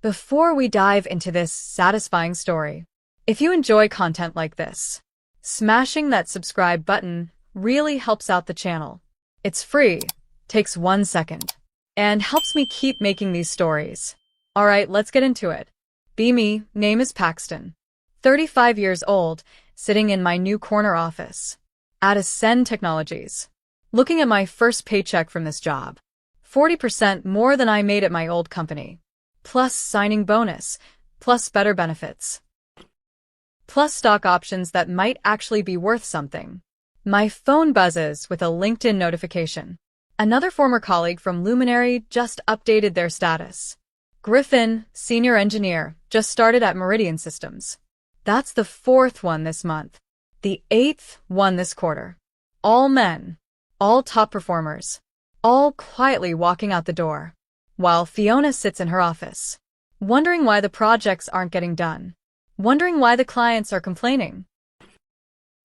Before we dive into this satisfying story, if you enjoy content like this, smashing that subscribe button really helps out the channel. It's free, takes 1 second, and helps me keep making these stories. Alright, let's get into it. Be me, name is Paxton. 35 years old, sitting in my new corner office at Ascend Technologies. Looking at my first paycheck from this job. 40% more than I made at my old company. Plus signing bonus, plus better benefits. Plus stock options that might actually be worth something. My phone buzzes with a LinkedIn notification. Another former colleague from Luminary just updated their status. Griffin, senior engineer, just started at Meridian Systems. That's the 4th one this month. The 8th one this quarter. All men. All top performers. All quietly walking out the door. While Fiona sits in her office. Wondering why the projects aren't getting done. Wondering why the clients are complaining.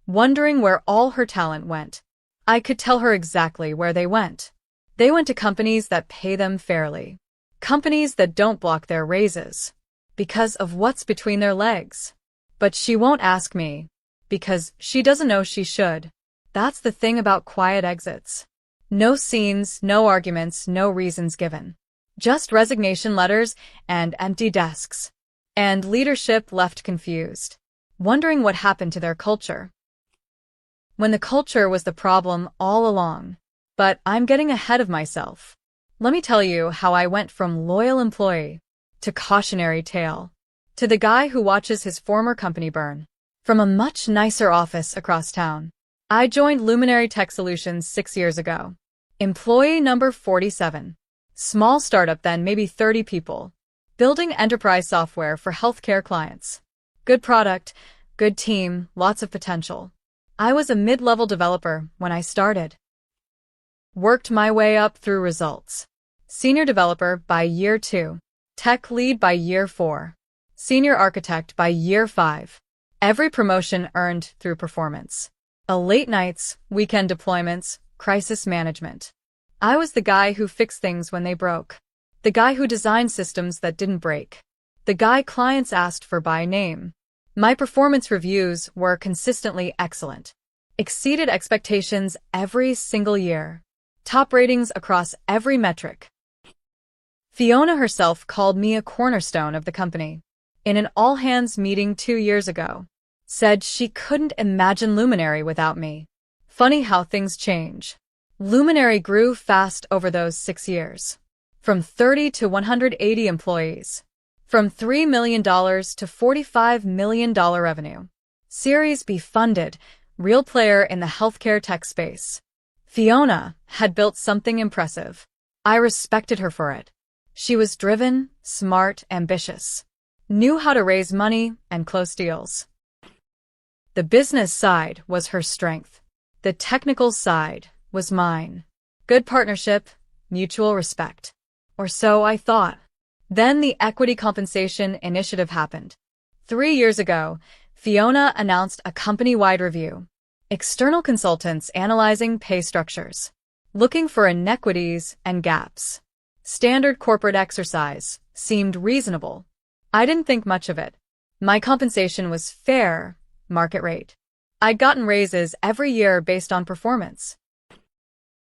Wondering where all her talent went. I could tell her exactly where they went. They went to companies that pay them fairly. Companies that don't block their raises. Because of what's between their legs. But she won't ask me. Because she doesn't know she should. That's the thing about quiet exits. No scenes, no arguments, no reasons given. Just resignation letters and empty desks. And leadership left confused, wondering what happened to their culture. When the culture was the problem all along. But I'm getting ahead of myself. Let me tell you how I went from loyal employee to cautionary tale to the guy who watches his former company burn. From a much nicer office across town. I joined Luminary Tech Solutions 6 years ago. Employee number 47. Small startup then, maybe 30 people. Building enterprise software for healthcare clients. Good product, good team, lots of potential. I was a mid-level developer when I started. Worked my way up through results. Senior developer by year 2. Tech lead by year 4. Senior architect by year 5. Every promotion earned through performance. A late nights, weekend deployments, crisis management. I was the guy who fixed things when they broke. The guy who designed systems that didn't break. The guy clients asked for by name. My performance reviews were consistently excellent. Exceeded expectations every single year. Top ratings across every metric. Fiona herself called me a cornerstone of the company. In an all-hands meeting 2 years ago. Said she couldn't imagine Luminary without me. Funny how things change. Luminary grew fast over those 6 years. From 30 to 180 employees. From $3 million to $45 million revenue. Series B funded, real player in the healthcare tech space. Fiona had built something impressive. I respected her for it. She was driven, smart, ambitious. Knew how to raise money and close deals. The business side was her strength. The technical side was mine. Good partnership, mutual respect. Or so I thought. Then the equity compensation initiative happened. 3 years ago, Fiona announced a company-wide review. External consultants analyzing pay structures. Looking for inequities and gaps. Standard corporate exercise seemed reasonable. I didn't think much of it. My compensation was fair, market rate. I'd gotten raises every year based on performance.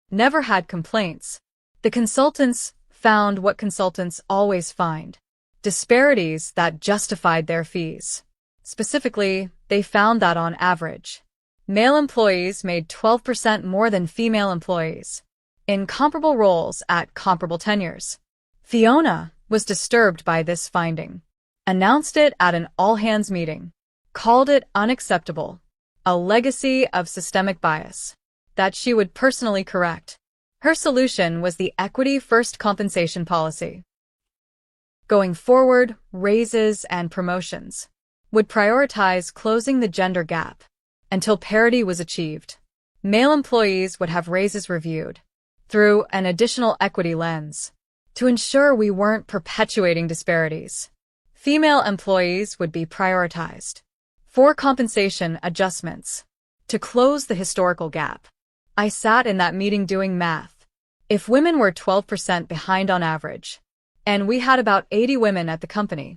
Never had complaints. The consultants found what consultants always find. Disparities that justified their fees. Specifically, they found that on average, male employees made 12% more than female employees. In comparable roles at comparable tenures. Fiona was disturbed by this finding. Announced it at an all-hands meeting. Called it unacceptable. A legacy of systemic bias. That she would personally correct. Her solution was the equity-first compensation policy. Going forward, raises and promotions would prioritize closing the gender gap until parity was achieved. Male employees would have raises reviewed through an additional equity lens to ensure we weren't perpetuating disparities. Female employees would be prioritized for compensation adjustments to close the historical gap. I sat in that meeting doing math. If women were 12% behind on average, and we had about 80 women at the company.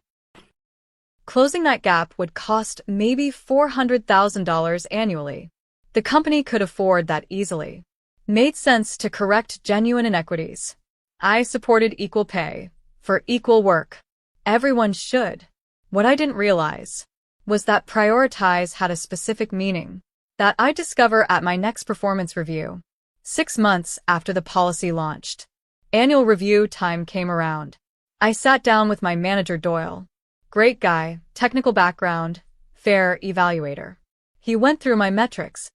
Closing that gap would cost maybe $400,000 annually. The company could afford that easily. Made sense to correct genuine inequities. I supported equal pay for equal work. Everyone should. What I didn't realize was that prioritize had a specific meaning that I discover at my next performance review. 6 months after the policy launched. Annual review time came around. I sat down with my manager Doyle. Great guy, technical background, fair evaluator. He went through my metrics.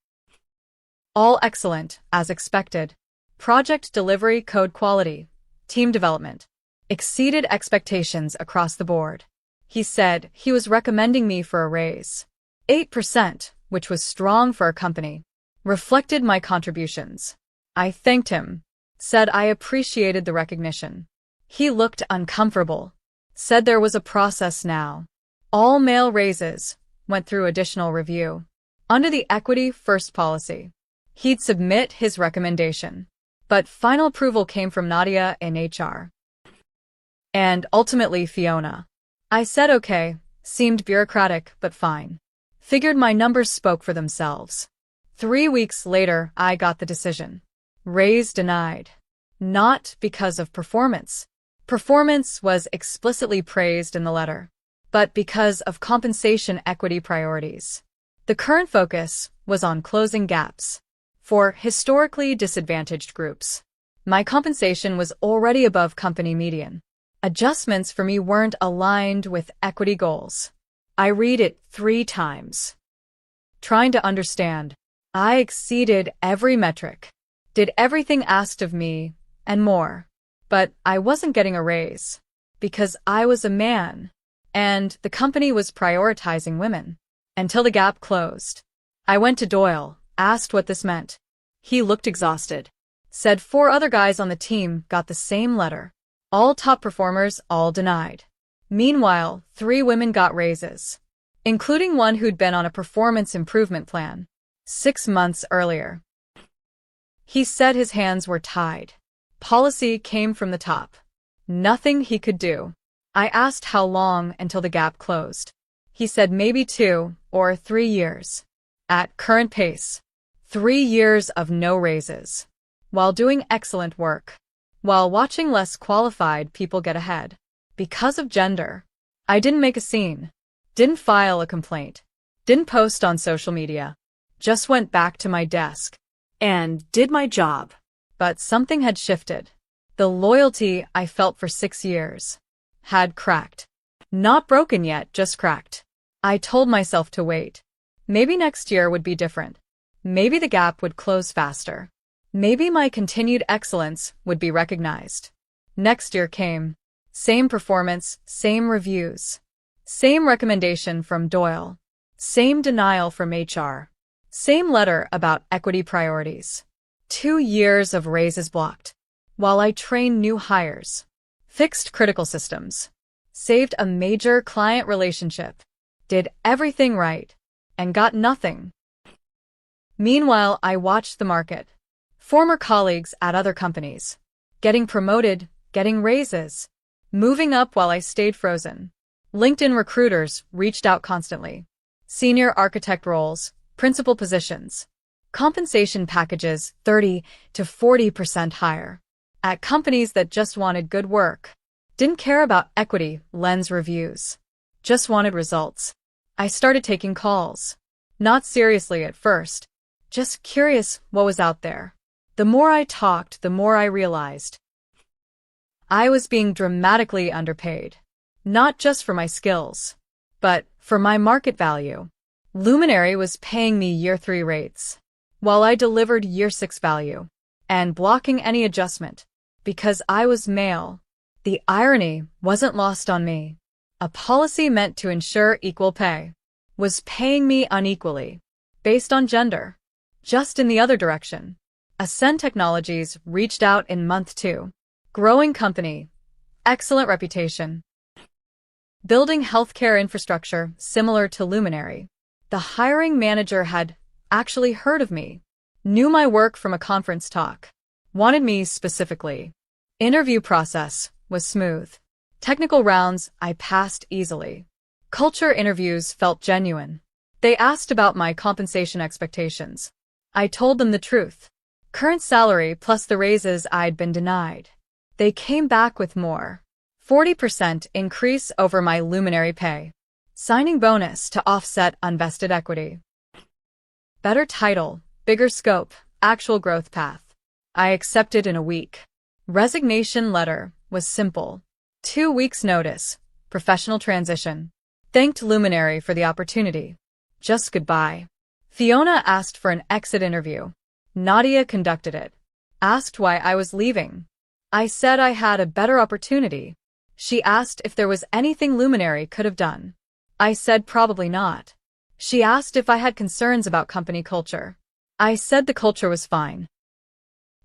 All excellent, as expected. Project delivery, code quality, team development. Exceeded expectations across the board. He said he was recommending me for a raise. 8%, which was strong for a company. Reflected my contributions. I thanked him. Said I appreciated the recognition. He looked uncomfortable. Said there was a process now. All male raises went through additional review. Under the equity first policy. He'd submit his recommendation. But final approval came from Nadia in HR. And ultimately Fiona. I said okay, seemed bureaucratic but fine. Figured my numbers spoke for themselves. 3 weeks later, I got the decision. Raise denied. Not because of performance. Performance was explicitly praised in the letter, but because of compensation equity priorities. The current focus was on closing gaps for historically disadvantaged groups. My compensation was already above company median. Adjustments for me weren't aligned with equity goals. I read it 3 times. Trying to understand. I exceeded every metric. Did everything asked of me, and more. But I wasn't getting a raise. Because I was a man. And the company was prioritizing women. Until the gap closed. I went to Doyle, asked what this meant. He looked exhausted. Said 4 other guys on the team got the same letter. All top performers, all denied. Meanwhile, 3 women got raises. Including one who'd been on a performance improvement plan. 6 months earlier. He said his hands were tied. Policy came from the top. Nothing he could do. I asked how long until the gap closed. He said maybe 2 or 3 years. At current pace. 3 years of no raises. While doing excellent work. While watching less qualified people get ahead. Because of gender. I didn't make a scene. Didn't file a complaint. Didn't post on social media. Just went back to my desk. And did my job. But something had shifted. The loyalty I felt for 6 years had cracked. Not broken yet, just cracked. I told myself to wait. Maybe next year would be different. Maybe the gap would close faster. Maybe my continued excellence would be recognized. Next year came. Same performance, same reviews. Same recommendation from Doyle. Same denial from HR. Same letter about equity priorities. 2 years of raises blocked. While I trained new hires. Fixed critical systems. Saved a major client relationship. Did everything right. And got nothing. Meanwhile, I watched the market. Former colleagues at other companies. Getting promoted, getting raises. Moving up while I stayed frozen. LinkedIn recruiters reached out constantly. Senior architect roles, principal positions. Compensation packages 30 to 40% higher. At companies that just wanted good work. Didn't care about equity, lens reviews. Just wanted results. I started taking calls. Not seriously at first. Just curious what was out there. The more I talked, the more I realized. I was being dramatically underpaid. Not just for my skills, but for my market value. Luminary was paying me year 3 rates, while I delivered year 6 value, and blocking any adjustment, because I was male. The irony wasn't lost on me. A policy meant to ensure equal pay was paying me unequally, based on gender. Just in the other direction. Ascend Technologies reached out in month 2. Growing company. Excellent reputation. Building healthcare infrastructure similar to Luminary. The hiring manager had actually heard of me. Knew my work from a conference talk. Wanted me specifically. Interview process was smooth. Technical rounds I passed easily. Culture interviews felt genuine. They asked about my compensation expectations. I told them the truth. Current salary plus the raises I'd been denied. They came back with more. 40% increase over my Luminary pay. Signing bonus to offset unvested equity. Better title, bigger scope, actual growth path. I accepted in a week. Resignation letter was simple. 2 weeks notice, professional transition. Thanked Luminary for the opportunity. Just goodbye. Fiona asked for an exit interview. Nadia conducted it. Asked why I was leaving. I said I had a better opportunity. She asked if there was anything Luminary could have done. I said probably not. She asked if I had concerns about company culture. I said the culture was fine.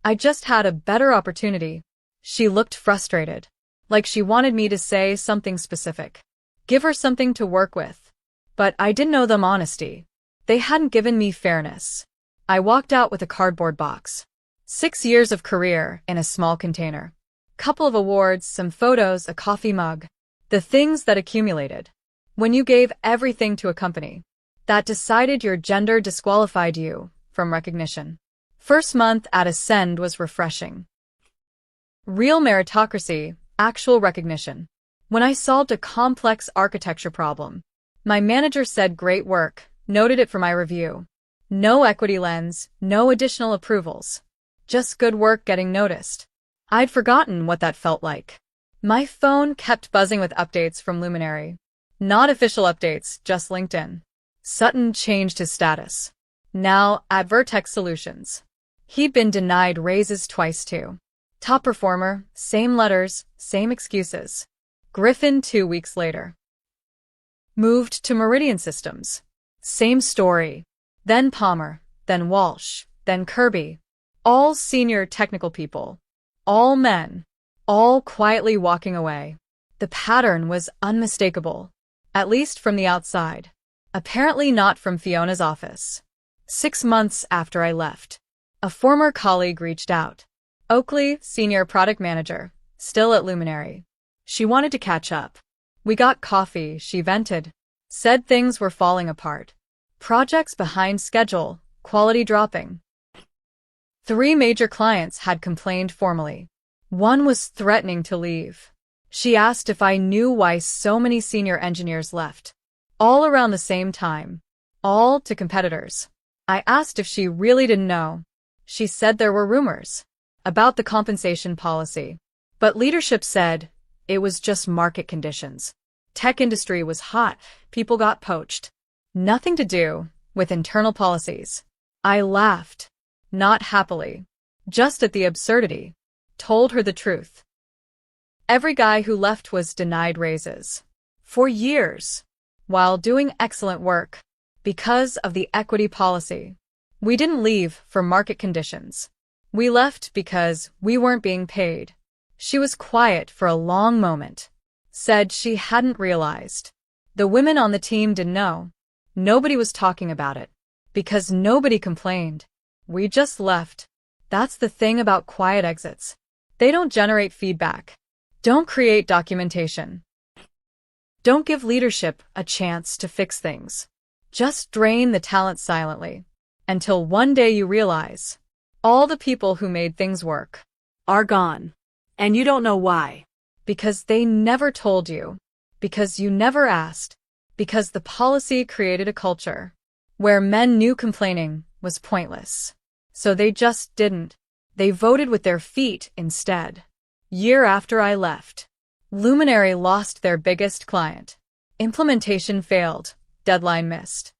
I just had a better opportunity. She looked frustrated, like she wanted me to say something specific. Give her something to work with. But I didn't owe them honesty. They hadn't given me fairness. I walked out with a cardboard box. 6 years of career in a small container. Couple of awards, some photos, a coffee mug. The things that accumulated. When you gave everything to a company that decided your gender disqualified you from recognition. First month at Ascend was refreshing. Real meritocracy, actual recognition. When I solved a complex architecture problem, my manager said great work, noted it for my review. No equity lens, no additional approvals. Just good work getting noticed. I'd forgotten what that felt like. My phone kept buzzing with updates from Luminary. Not official updates, just LinkedIn. Sutton changed his status. Now at Vertex Solutions. He'd been denied raises twice too. Top performer, same letters, same excuses. Griffin 2 weeks later. Moved to Meridian Systems. Same story. Then Palmer, then Walsh, then Kirby. All senior technical people. All men. All quietly walking away. The pattern was unmistakable. At least from the outside. Apparently not from Fiona's office. 6 months after I left, a former colleague reached out. Oakley, senior product manager, still at Luminary. She wanted to catch up. We got coffee, she vented. Said things were falling apart. Projects behind schedule, quality dropping. 3 major clients had complained formally. One was threatening to leave. She asked if I knew why so many senior engineers left. All around the same time. All to competitors. I asked if she really didn't know. She said there were rumors about the compensation policy. But leadership said it was just market conditions. Tech industry was hot, people got poached. Nothing to do with internal policies. I laughed. Not happily. Just at the absurdity. Told her the truth. Every guy who left was denied raises. For years. While doing excellent work. Because of the equity policy. We didn't leave for market conditions. We left because we weren't being paid. She was quiet for a long moment. Said she hadn't realized. The women on the team didn't know. Nobody was talking about it. Because nobody complained. We just left. That's the thing about quiet exits. They don't generate feedback. Don't create documentation. Don't give leadership a chance to fix things. Just drain the talent silently. Until one day you realize all the people who made things work are gone. And you don't know why. Because they never told you. Because you never asked. Because the policy created a culture where men knew complaining was pointless. So they just didn't. They voted with their feet instead. Year after I left, Luminary lost their biggest client. Implementation failed. Deadline missed.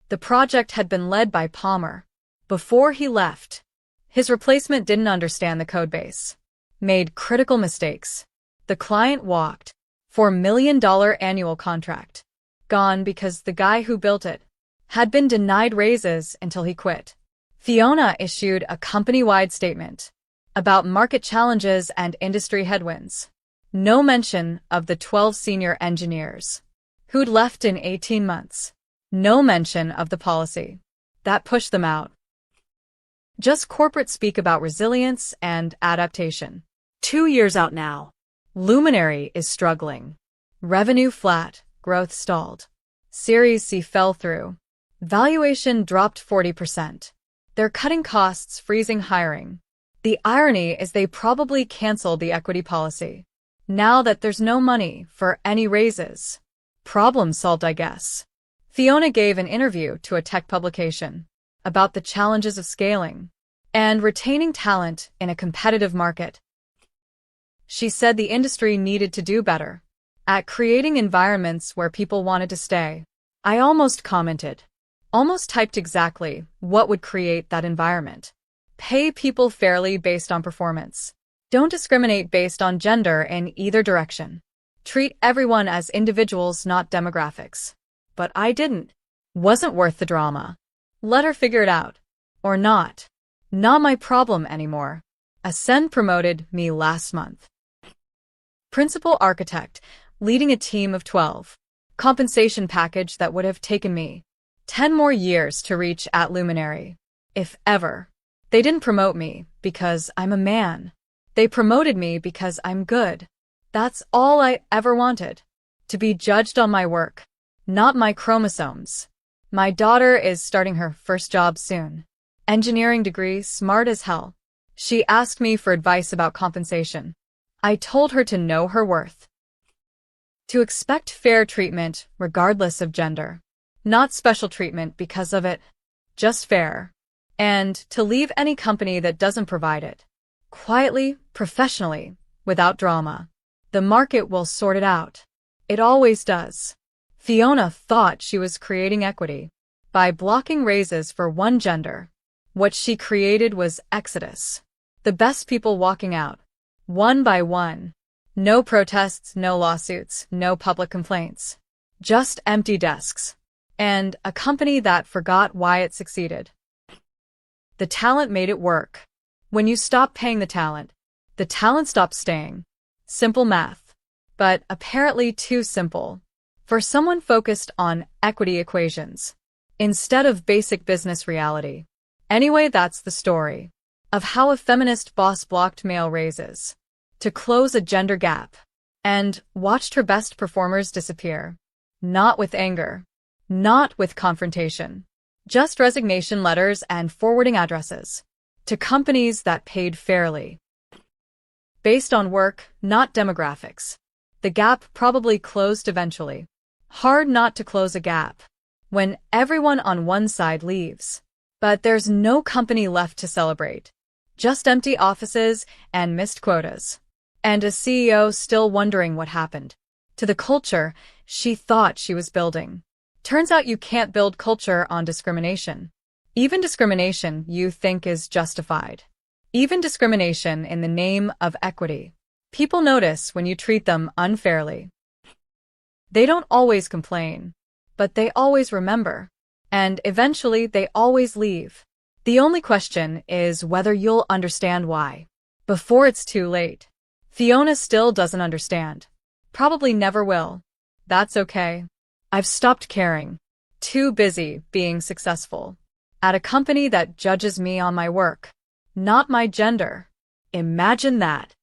The project had been led by Palmer. Before he left, his replacement didn't understand the codebase. Made critical mistakes. The client walked. $4 million annual contract. Gone because the guy who built it had been denied raises until he quit. Fiona issued a company-wide statement about market challenges and industry headwinds. No mention of the 12 senior engineers who'd left in 18 months. No mention of the policy that pushed them out. Just corporate speak about resilience and adaptation. 2 years out now. Luminary is struggling. Revenue flat, growth stalled. Series C fell through. Valuation dropped 40%. They're cutting costs, freezing hiring. The irony is they probably canceled the equity policy. Now that there's no money for any raises. Problem solved, I guess. Fiona gave an interview to a tech publication about the challenges of scaling and retaining talent in a competitive market. She said the industry needed to do better at creating environments where people wanted to stay. I almost commented, almost typed exactly what would create that environment. Pay people fairly based on performance. Don't discriminate based on gender in either direction. Treat everyone as individuals, not demographics. But I didn't. Wasn't worth the drama. Let her figure it out. Or not. Not my problem anymore. Ascend promoted me last month. Principal architect, leading a team of 12. Compensation package that would have taken me 10 more years to reach at Luminary. If ever. They didn't promote me because I'm a man. They promoted me because I'm good. That's all I ever wanted. To be judged on my work, not my chromosomes. My daughter is starting her first job soon. Engineering degree, smart as hell. She asked me for advice about compensation. I told her to know her worth. To expect fair treatment regardless of gender. Not special treatment because of it. Just fair. And to leave any company that doesn't provide it. Quietly, professionally, without drama. The market will sort it out. It always does. Fiona thought she was creating equity by blocking raises for one gender. What she created was exodus. The best people walking out, one by one. No protests, no lawsuits, no public complaints. Just empty desks. And a company that forgot why it succeeded. The talent made it work. When you stop paying the talent stops staying. Simple math. But apparently too simple for someone focused on equity equations instead of basic business reality. Anyway, that's the story of how a feminist boss blocked male raises to close a gender gap and watched her best performers disappear. Not with anger. Not with confrontation. Just resignation letters and forwarding addresses to companies that paid fairly. Based on work, not demographics. The gap probably closed eventually. Hard not to close a gap when everyone on one side leaves. But there's no company left to celebrate. Just empty offices and missed quotas. And a CEO still wondering what happened to the culture she thought she was building. Turns out you can't build culture on discrimination. Even discrimination you think is justified. Even discrimination in the name of equity. People notice when you treat them unfairly. They don't always complain, but they always remember. And eventually they always leave. The only question is whether you'll understand why. Before it's too late. Fiona still doesn't understand. Probably never will. That's okay. I've stopped caring. Too busy being successful. At a company that judges me on my work, not my gender. Imagine that.